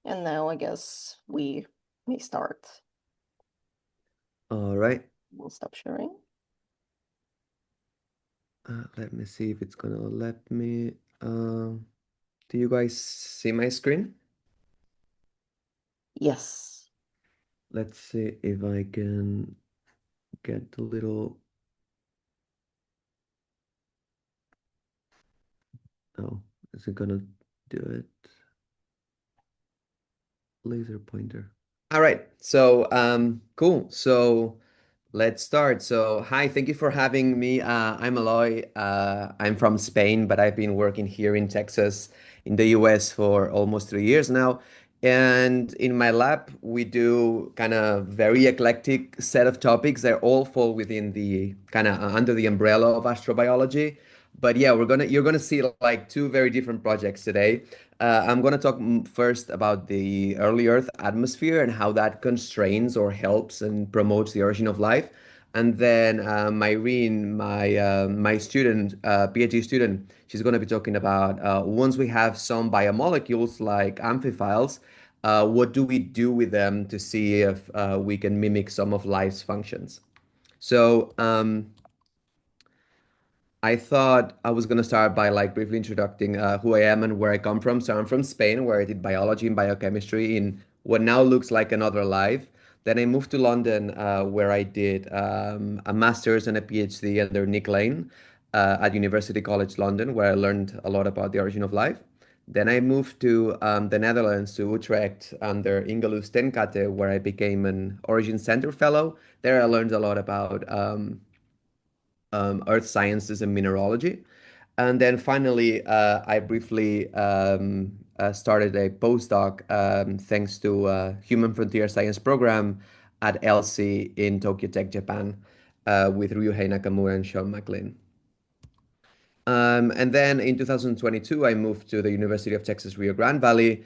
And now I guess we may start. All right. We'll stop sharing. Let me see if it's gonna let me. Do you guys see my screen? Yes. Let's see if I can get the little. Oh, is it gonna do it? Laser pointer. All right. So, cool. So let's start. So, hi, thank you for having me. I'm Eloi. I'm from Spain, but I've been working here in Texas, in the US for almost 3 years now. And in my lab, we do kind of very eclectic set of topics that all fall within the kind of under the umbrella of astrobiology. But yeah, you're gonna see like two very different projects today. I'm going to talk first about the early Earth atmosphere and how that constrains or helps and promotes the origin of life. And then Myrene, my student, PhD student, she's going to be talking about once we have some biomolecules like amphiphiles, what do we do with them to see if we can mimic some of life's functions? So, I thought I was gonna start by like briefly introducing who I am and where I come from. So I'm from Spain, where I did biology and biochemistry in what now looks like another life. Then I moved to London, where I did a master's and a PhD under Nick Lane at University College London, where I learned a lot about the origin of life. Then I moved to the Netherlands, to Utrecht, under Ingeloos ten Cate, where I became an Origin Center Fellow. There I learned a lot about earth sciences and mineralogy. And then finally, I briefly started a postdoc thanks to Human Frontier Science program at ELSI in Tokyo Tech, Japan, with Ryuhei Nakamura and Sean McLean. And then in 2022, I moved to the University of Texas Rio Grande Valley,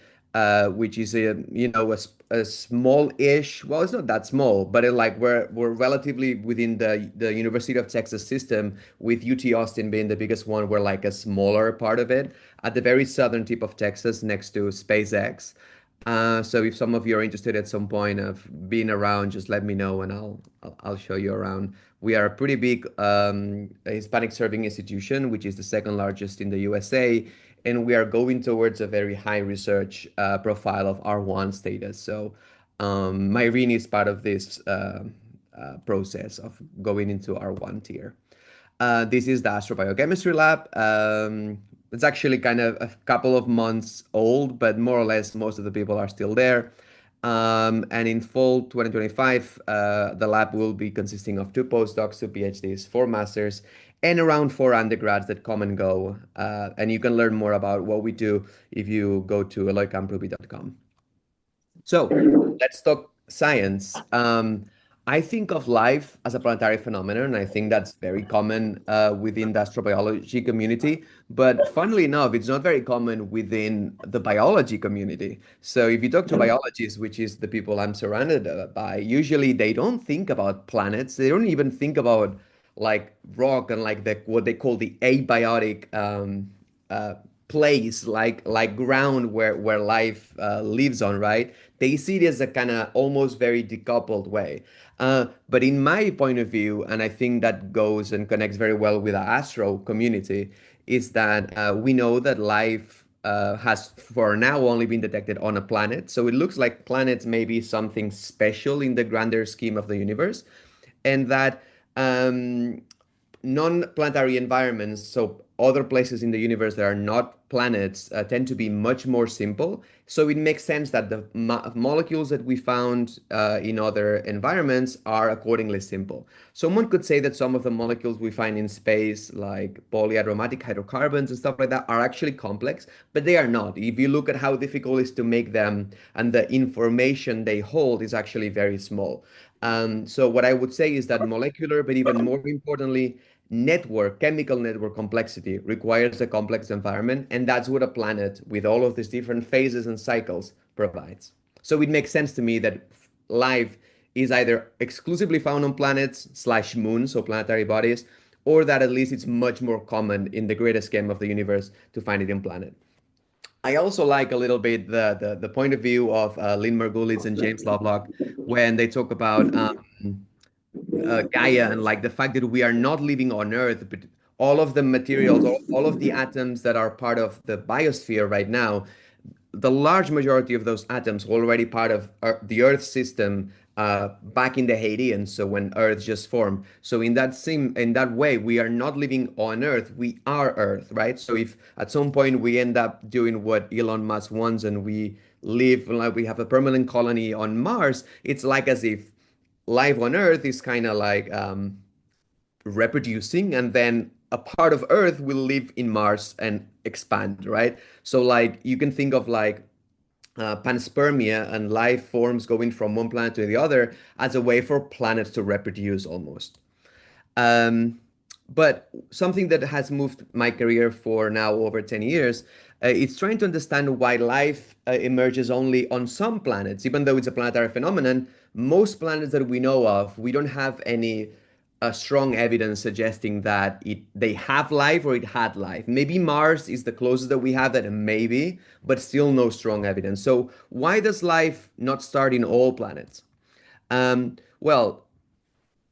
which is a small-ish. Well, it's not that small, but like we're relatively within the University of Texas system, with UT Austin being the biggest one. We're like a smaller part of it at the very southern tip of Texas, next to SpaceX. So if some of you are interested at some point of being around, just let me know and I'll show you around. We are a pretty big Hispanic serving institution, which is the second largest in the USA, and we are going towards a very high research profile of R1 status. So Myrene is part of this process of going into R1 tier. This is the Astrobiochemistry lab. It's actually kind of a couple of months old, but more or less most of the people are still there. And in fall 2025, the lab will be consisting of two postdocs, two PhDs, four masters, and around four undergrads that come and go. And you can learn more about what we do if you go to eloicamprubi.com. So let's talk science. I think of life as a planetary phenomenon, and I think that's very common within the astrobiology community. But funnily enough, it's not very common within the biology community. So if you talk to biologists, which is the people I'm surrounded by, usually they don't think about planets. They don't even think about like rock and like what they call the abiotic uh, place, like ground where life lives on, right? They see it as a kind of almost very decoupled way. But in my point of view, and I think that goes and connects very well with the astro community, is that we know that life has for now only been detected on a planet. So it looks like planets may be something special in the grander scheme of the universe, and that um, non-planetary environments, so other places in the universe that are not planets, tend to be much more simple. So it makes sense that the molecules that we found in other environments are accordingly simple. Someone could say that some of the molecules we find in space, like polyaromatic hydrocarbons and stuff like that, are actually complex, but they are not. If you look at how difficult it is to make them and the information they hold is actually very small. So what I would say is that molecular, but even more importantly, chemical network complexity requires a complex environment, and that's what a planet with all of these different phases and cycles provides. So it makes sense to me that life is either exclusively found on planets slash moons, so planetary bodies, or that at least it's much more common in the greater scheme of the universe to find it in planet. I also like a little bit the point of view of Lynn Margulies and James Lovelock when they talk about Gaia and like the fact that we are not living on Earth, but all of the materials, all of the atoms that are part of the biosphere right now, the large majority of those atoms were already part of the Earth system back in the Hadean, so when Earth just formed. So in that way, we are not living on Earth, we are Earth, right? So if at some point we end up doing what Elon Musk wants and we live like we have a permanent colony on Mars, it's like as if life on Earth is kind of like reproducing, and then a part of Earth will live in Mars and expand, right? So like you can think of like panspermia and life forms going from one planet to the other as a way for planets to reproduce almost. Um, but something that has moved my career for now over 10 years, it's trying to understand why life emerges only on some planets. Even though it's a planetary phenomenon, most planets that we know of, we don't have any strong evidence suggesting that they have life or it had life. Maybe Mars is the closest that we have that, maybe, but still no strong evidence. So why does life not start in all planets? Well,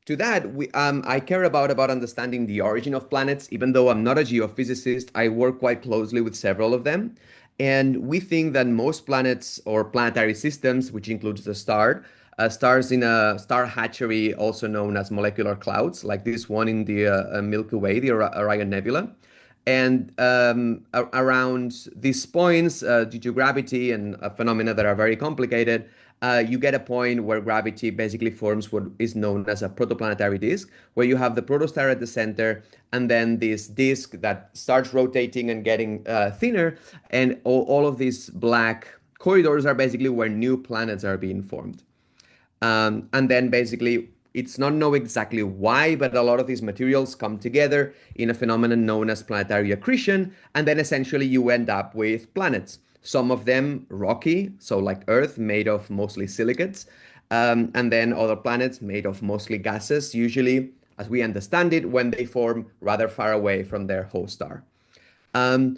to that, I care about understanding the origin of planets. Even though I'm not a geophysicist, I work quite closely with several of them. And we think that most planets or planetary systems, which includes the stars in a star hatchery, also known as molecular clouds, like this one in the Milky Way, the Orion Nebula. And around these points, due to gravity and phenomena that are very complicated, you get a point where gravity basically forms what is known as a protoplanetary disk, where you have the protostar at the center, and then this disk that starts rotating and getting thinner, and all of these black corridors are basically where new planets are being formed. And then basically, it's not know exactly why, but a lot of these materials come together in a phenomenon known as planetary accretion, and then essentially you end up with planets. Some of them rocky, so like Earth, made of mostly silicates, and then other planets made of mostly gases, usually, as we understand it, when they form rather far away from their host star. Um,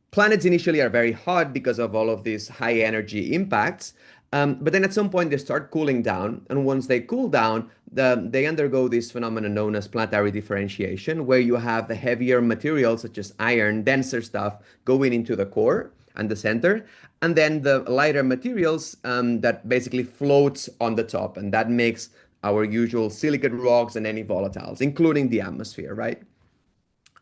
Planets initially are very hot because of all of these high energy impacts. But then at some point they start cooling down. And once they cool down, they undergo this phenomenon known as planetary differentiation, where you have the heavier materials such as iron, denser stuff going into the core and the center. And then the lighter materials that basically floats on the top. And that makes our usual silicate rocks and any volatiles, including the atmosphere, right?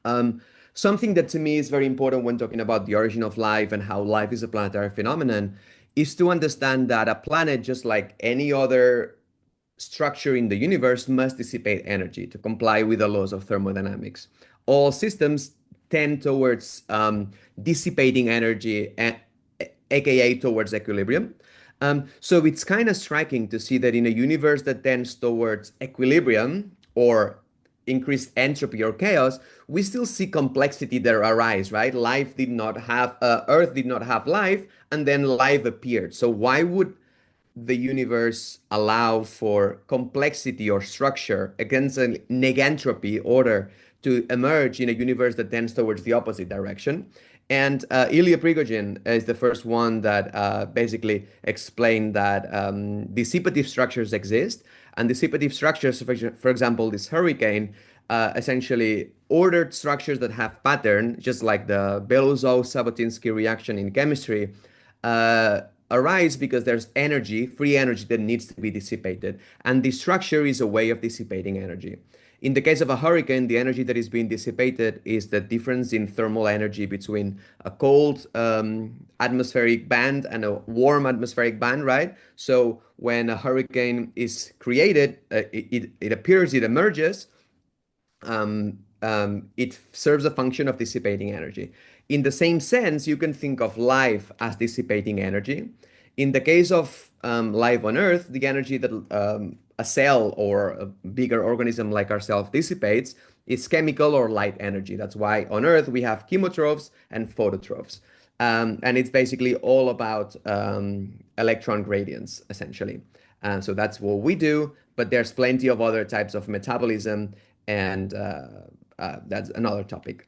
Um, Something that to me is very important when talking about the origin of life and how life is a planetary phenomenon is to understand that a planet, just like any other structure in the universe, must dissipate energy to comply with the laws of thermodynamics. All systems tend towards dissipating energy, aka towards equilibrium. So it's kind of striking to see that in a universe that tends towards equilibrium or increased entropy or chaos, we still see complexity there arise, right? Earth did not have life, and then life appeared. So why would the universe allow for complexity or structure against a negentropy order to emerge in a universe that tends towards the opposite direction? And Ilya Prigogine is the first one that basically explained that dissipative structures exist. And dissipative structures, for example, this hurricane, essentially ordered structures that have pattern, just like the Belousov-Sabotinsky reaction in chemistry, uh, arise because there's energy, free energy that needs to be dissipated. And the structure is a way of dissipating energy. In the case of a hurricane, the energy that is being dissipated is the difference in thermal energy between a cold atmospheric band and a warm atmospheric band, right? So when a hurricane is created, it appears, it emerges, it serves a function of dissipating energy. In the same sense, you can think of life as dissipating energy. In the case of life on Earth, the energy that a cell or a bigger organism like ourselves dissipates is chemical or light energy. That's why on Earth we have chemotrophs and phototrophs. And it's basically all about electron gradients, essentially. So that's what we do, but there's plenty of other types of metabolism, and that's another topic.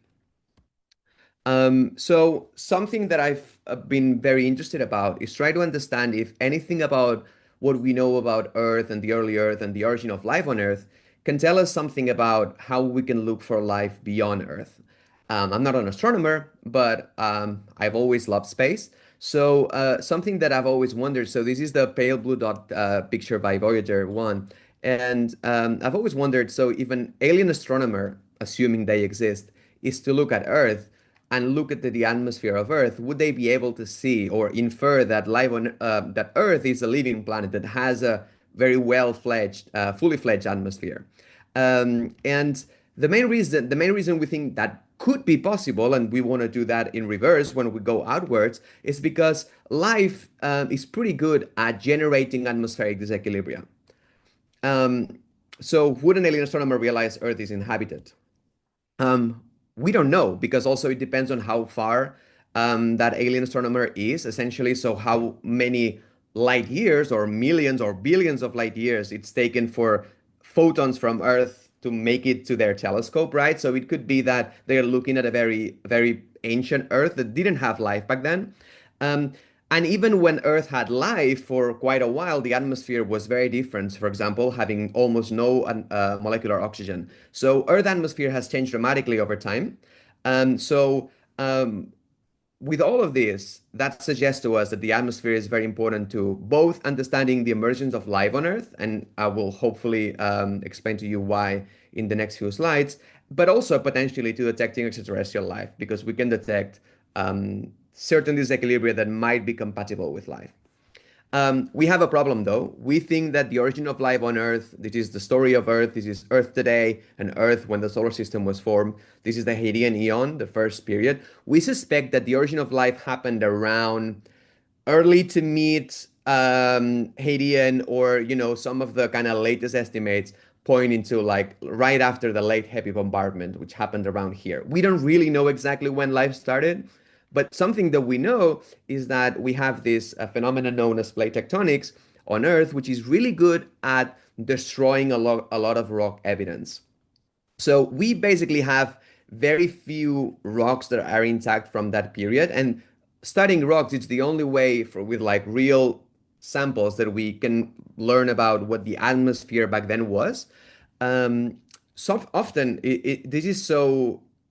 So something that I've been very interested about is try to understand if anything about what we know about Earth and the early Earth and the origin of life on Earth can tell us something about how we can look for life beyond Earth. I'm not an astronomer, but I've always loved space. So something that I've always wondered. So this is the pale blue dot picture by Voyager 1, and I've always wondered. So if an alien astronomer, assuming they exist, is to look at Earth and look at the atmosphere of Earth, would they be able to see or infer that life on that Earth is a living planet that has a very well-fledged, fully fledged atmosphere? And the main reason we think that could be possible, and we want to do that in reverse when we go outwards, is because life is pretty good at generating atmospheric disequilibria. Um, so would an alien astronomer realize Earth is inhabited? Um, we don't know because also it depends on how far that alien astronomer is, essentially. So how many light years or millions or billions of light years it's taken for photons from Earth to make it to their telescope, right? So it could be that they're looking at a very, very ancient Earth that didn't have life back then. Um, and even when Earth had life for quite a while, the atmosphere was very different. For example, having almost no molecular oxygen. So Earth atmosphere has changed dramatically over time. So with all of this, that suggests to us that the atmosphere is very important to both understanding the emergence of life on Earth, and I will hopefully explain to you why in the next few slides, but also potentially to detecting extraterrestrial life, because we can detect certain disequilibria that might be compatible with life. We have a problem though. We think that the origin of life on Earth, this is the story of Earth, this is Earth today and Earth when the solar system was formed. This is the Hadean Eon, the first period. We suspect that the origin of life happened around early to mid Hadean, or some of the kind of latest estimates point into like right after the late heavy bombardment, which happened around here. We don't really know exactly when life started, but something that we know is that we have this phenomenon known as plate tectonics on Earth, which is really good at destroying a lot of rock evidence. So we basically have very few rocks that are intact from that period. And studying rocks, it's the only way with like real samples that we can learn about what the atmosphere back then was. Um, so often this is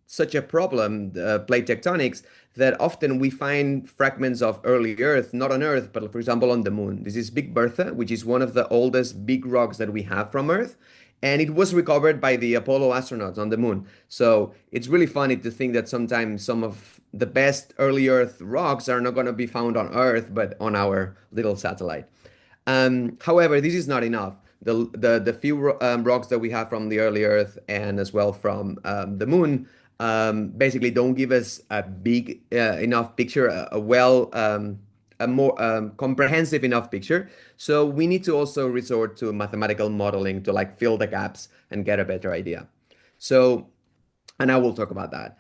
such a problem, plate tectonics, that often we find fragments of early Earth, not on Earth, but for example on the Moon. This is Big Bertha, which is one of the oldest big rocks that we have from Earth, and it was recovered by the Apollo astronauts on the Moon. So it's really funny to think that sometimes some of the best early Earth rocks are not going to be found on Earth, but on our little satellite. However, this is not enough. The few rocks that we have from the early Earth and as well from the Moon basically don't give us a big enough picture, a more comprehensive enough picture. So we need to also resort to mathematical modeling to like fill the gaps and get a better idea. So, and I will talk about that.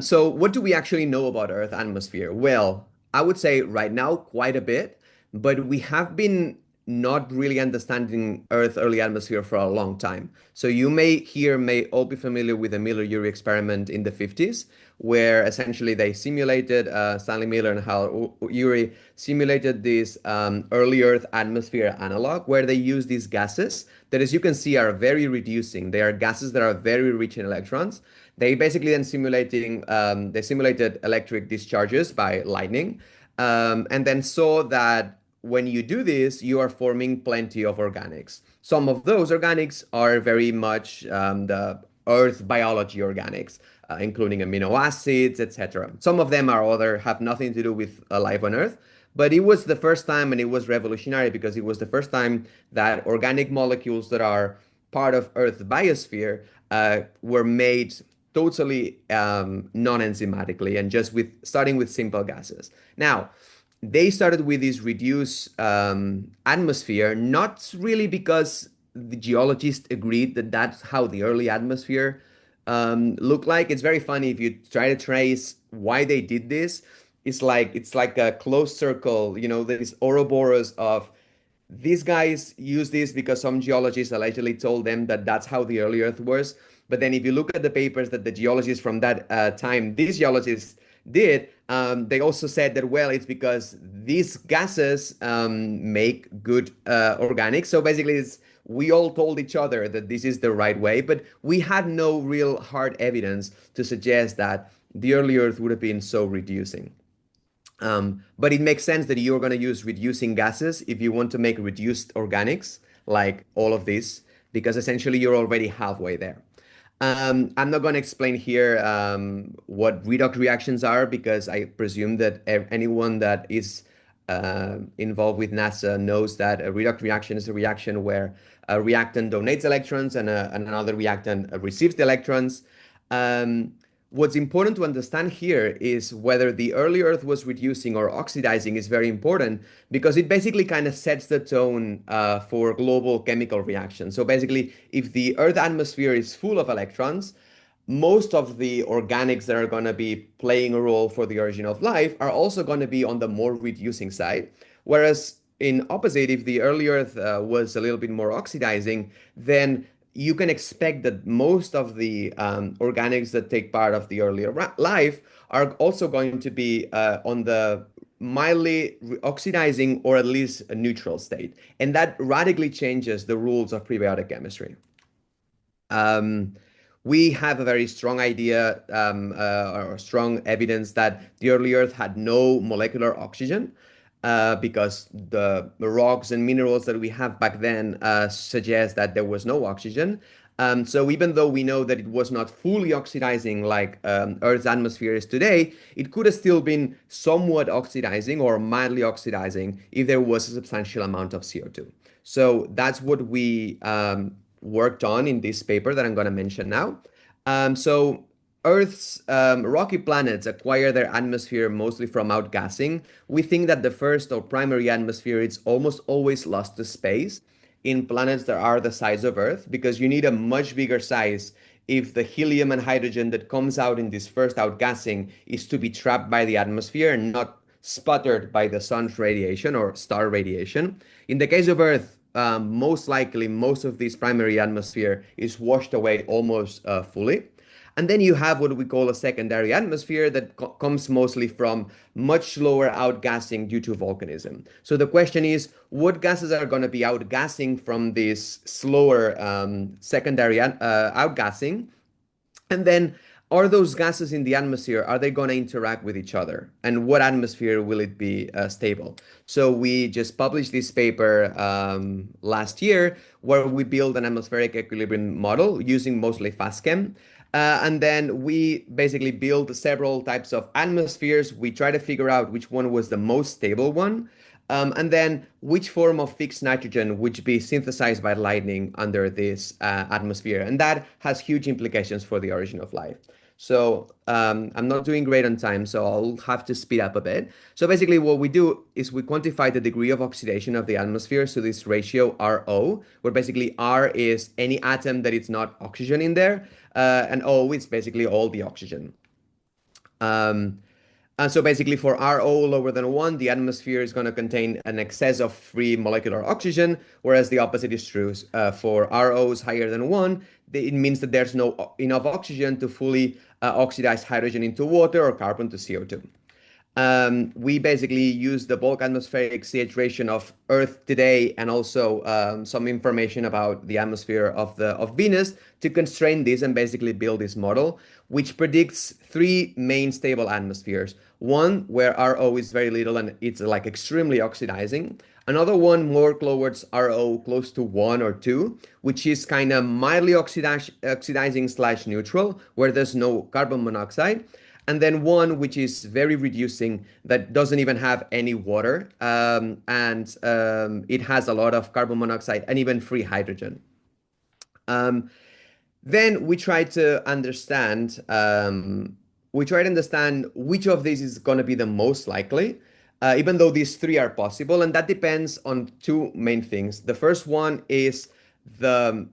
So what do we actually know about Earth atmosphere? Well, I would say right now quite a bit, but we have been not really understanding Earth early atmosphere for a long time. So you may all be familiar with the Miller-Urey experiment in the 50s, where essentially they simulated, Stanley Miller and Hal Urey simulated this early Earth atmosphere analog, where they use these gases that, as you can see, are very reducing. They are gases that are very rich in electrons. They basically then they simulated electric discharges by lightning, and then saw that when you do this, you are forming plenty of organics. Some of those organics are very much the Earth biology organics, including amino acids, etc. Some of them have nothing to do with life on Earth, but it was the first time, and it was revolutionary because it was the first time that organic molecules that are part of Earth's biosphere were made totally non-enzymatically and just starting with simple gases. Now, they started with this reduced atmosphere, not really because the geologists agreed that that's how the early atmosphere looked like. It's very funny if you try to trace why they did this. It's like a closed circle, this Ouroboros of these guys use this because some geologists allegedly told them that that's how the early Earth was. But then if you look at the papers that the geologists from that time, these geologists did, they also said that, well, it's because these gases make good organics. So basically, we all told each other that this is the right way, but we had no real hard evidence to suggest that the early Earth would have been so reducing. But it makes sense that you're going to use reducing gases if you want to make reduced organics, like all of this, because essentially you're already halfway there. I'm not going to explain here what redox reactions are, because I presume that anyone that is involved with NASA knows that a redox reaction is a reaction where a reactant donates electrons and another reactant receives the electrons. Um, What's important to understand here is whether the early Earth was reducing or oxidizing is very important, because it basically kind of sets the tone for global chemical reactions. So basically, if the Earth atmosphere is full of electrons, most of the organics that are going to be playing a role for the origin of life are also going to be on the more reducing side. Whereas in opposite, if the early Earth was a little bit more oxidizing, then you can expect that most of the organics that take part of the earlier life are also going to be on the mildly oxidizing or at least a neutral state. And that radically changes the rules of prebiotic chemistry. Um, we have a very strong idea or strong evidence that the early Earth had no molecular oxygen because the rocks and minerals that we have back then suggest that there was no oxygen. So even though we know that it was not fully oxidizing like Earth's atmosphere is today, it could have still been somewhat oxidizing or mildly oxidizing if there was a substantial amount of CO2. So that's what we worked on in this paper that I'm going to mention now. So Earth's rocky planets acquire their atmosphere mostly from outgassing. We think that the first or primary atmosphere is almost always lost to space in planets that are the size of Earth, because you need a much bigger size if the helium and hydrogen that comes out in this first outgassing is to be trapped by the atmosphere and not sputtered by the sun's radiation or star radiation. In the case of Earth, most likely most of this primary atmosphere is washed away almost fully. And then you have what we call a secondary atmosphere that comes mostly from much lower outgassing due to volcanism. So the question is, what gases are going to be outgassing from this slower secondary outgassing? And then are those gases in the atmosphere, are they going to interact with each other? And what atmosphere will it be stable? So we just published this paper last year where we built an atmospheric equilibrium model using mostly FastChem. And then we basically built several types of atmospheres. We try to figure out which one was the most stable one. And then which form of fixed nitrogen would be synthesized by lightning under this atmosphere. And that has huge implications for the origin of life. So I'm not doing great on time, so I'll have to speed up a bit. So basically what we do is we quantify the degree of oxidation of the atmosphere. So this ratio RO, where basically R is any atom that is not oxygen in there, and O is basically all the oxygen. And so basically for RO lower than 1, the atmosphere is going to contain an excess of free molecular oxygen, whereas the opposite is true. For ROs higher than 1, it means that there's no enough oxygen to fully oxidize hydrogen into water or carbon to CO2. We basically use the bulk atmospheric CH ration of Earth today and also some information about the atmosphere of Venus to constrain this and basically build this model, which predicts three main stable atmospheres. One where RO is very little and it's like extremely oxidizing. Another one more towards RO close to 1 or 2, which is kind of mildly oxidizing slash neutral, where there's no carbon monoxide. And then one which is very reducing that doesn't even have any water, and it has a lot of carbon monoxide and even free hydrogen. Then we try to understand which of these is going to be the most likely, even though these three are possible, and that depends on two main things. The first one is the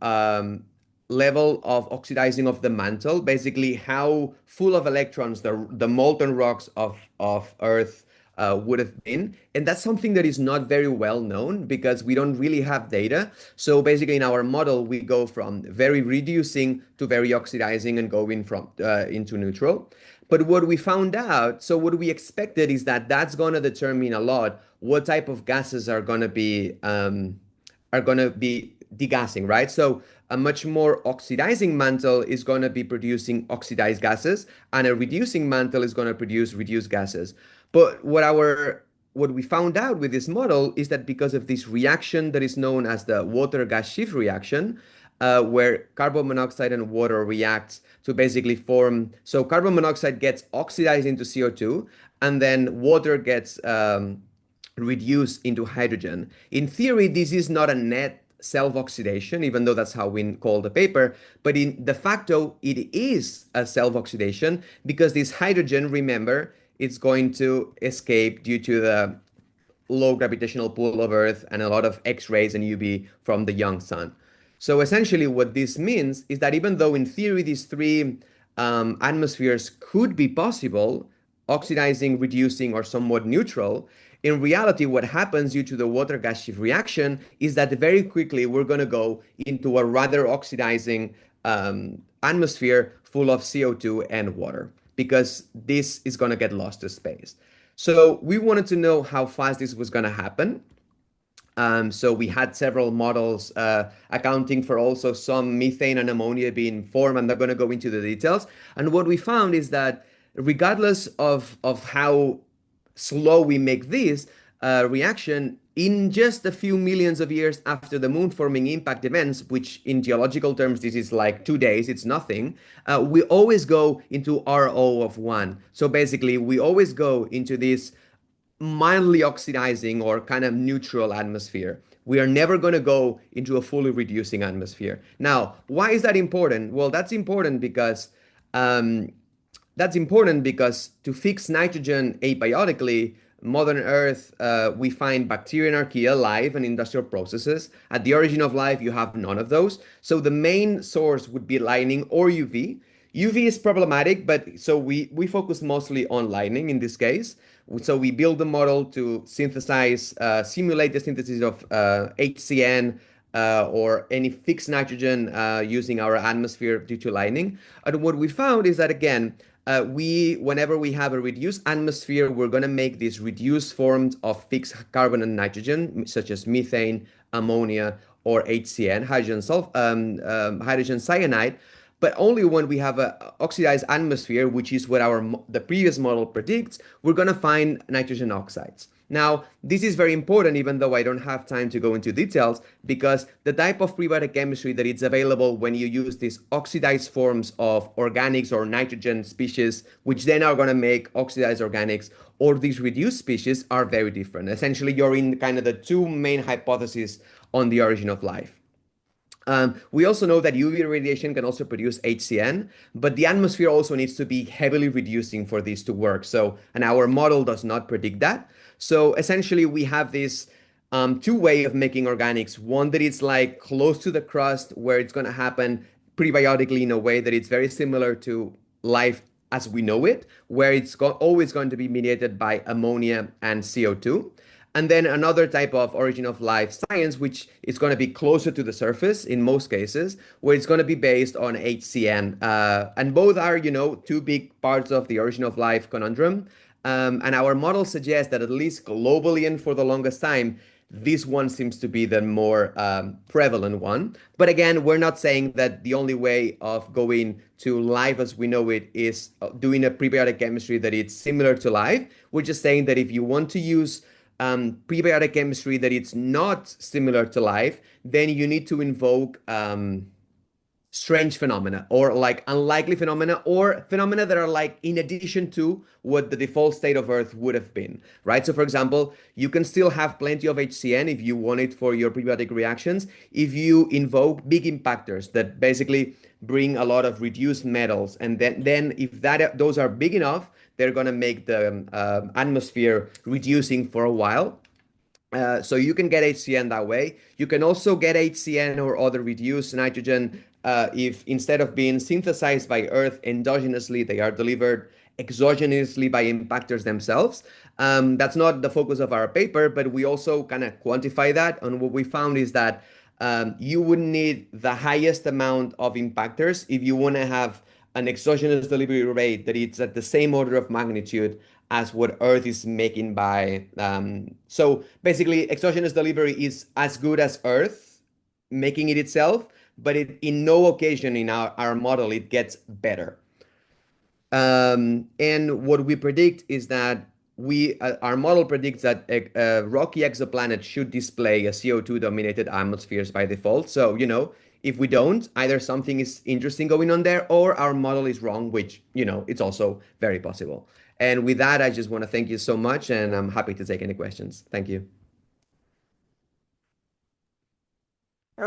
level of oxidizing of the mantle, basically how full of electrons the molten rocks of Earth would have been. And that's something that is not very well known because we don't really have data. So basically, in our model, we go from very reducing to very oxidizing and going from into neutral. But what we found out, so what we expected is that that's going to determine a lot what type of gases are going to be degassing, right? So a much more oxidizing mantle is going to be producing oxidized gases, and a reducing mantle is going to produce reduced gases. But what we found out with this model is that because of this reaction that is known as the water gas shift reaction, where carbon monoxide and water reacts to basically form. So carbon monoxide gets oxidized into CO2, and then water gets reduced into hydrogen. In theory, this is not a net self-oxidation, even though that's how we call the paper, but in de facto, it is a self-oxidation because this hydrogen, remember, it's going to escape due to the low gravitational pull of Earth and a lot of X-rays and UV from the young sun. So essentially, what this means is that even though in theory these three atmospheres could be possible, oxidizing, reducing, or somewhat neutral, in reality, what happens due to the water gas shift reaction is that very quickly we're going to go into a rather oxidizing atmosphere full of CO2 and water because this is going to get lost to space. So we wanted to know how fast this was going to happen. So we had several models accounting for also some methane and ammonia being formed. I'm not going to go into the details. And what we found is that regardless of how slow we make this reaction, in just a few millions of years after the moon forming impact events, which in geological terms, this is like 2 days, it's nothing, we always go into RO of 1. So basically, we always go into this mildly oxidizing or kind of neutral atmosphere. We are never going to go into a fully reducing atmosphere. Now, why is that important? Well, um, that's important because to fix nitrogen abiotically, modern Earth, we find bacteria and archaea alive in industrial processes. At the origin of life, you have none of those. So the main source would be lightning or UV. UV is problematic, but so we focus mostly on lightning in this case. So we build a model to simulate the synthesis of HCN or any fixed nitrogen using our atmosphere due to lightning. And what we found is that again, whenever we have a reduced atmosphere, we're going to make these reduced forms of fixed carbon and nitrogen, such as methane, ammonia, or HCN, hydrogen cyanide. But only when we have an oxidized atmosphere, which is what the previous model predicts, we're going to find nitrogen oxides. Now, this is very important, even though I don't have time to go into details, because the type of prebiotic chemistry that is available when you use these oxidized forms of organics or nitrogen species, which then are going to make oxidized organics, or these reduced species are very different. Essentially, you're in kind of the two main hypotheses on the origin of life. We also know that UV radiation can also produce HCN, but the atmosphere also needs to be heavily reducing for this to work. So, and our model does not predict that. So essentially, we have this two way of making organics. One that is like close to the crust, where it's going to happen prebiotically in a way that it's very similar to life as we know it, where it's always going to be mediated by ammonia and CO2. And then another type of origin of life science, which is going to be closer to the surface in most cases, where it's going to be based on HCN. And both are, two big parts of the origin of life conundrum. And our model suggests that at least globally and for the longest time, this one seems to be the more prevalent one. But again, we're not saying that the only way of going to life as we know it is doing a prebiotic chemistry that it's similar to life. We're just saying that if you want to use prebiotic chemistry that it's not similar to life, then you need to invoke strange phenomena or like unlikely phenomena or phenomena that are like in addition to what the default state of Earth would have been, right? So for example, you can still have plenty of HCN if you want it for your prebiotic reactions, if you invoke big impactors that basically bring a lot of reduced metals. And then if those are big enough, they're going to make the atmosphere reducing for a while. So you can get HCN that way. You can also get HCN or other reduced nitrogen if instead of being synthesized by Earth endogenously, they are delivered exogenously by impactors themselves. That's not the focus of our paper, but we also kind of quantify that. And what we found is that you would need the highest amount of impactors if you want to have an exogenous delivery rate that it's at the same order of magnitude as what Earth is making by. So basically, exogenous delivery is as good as Earth making it itself, but in no occasion in our model it gets better. And what we predict is that our model predicts that a rocky exoplanet should display a CO2 dominated atmospheres by default. So, if we don't, either something is interesting going on there or our model is wrong, which, it's also very possible. And with that, I just want to thank you so much, and I'm happy to take any questions. Thank you.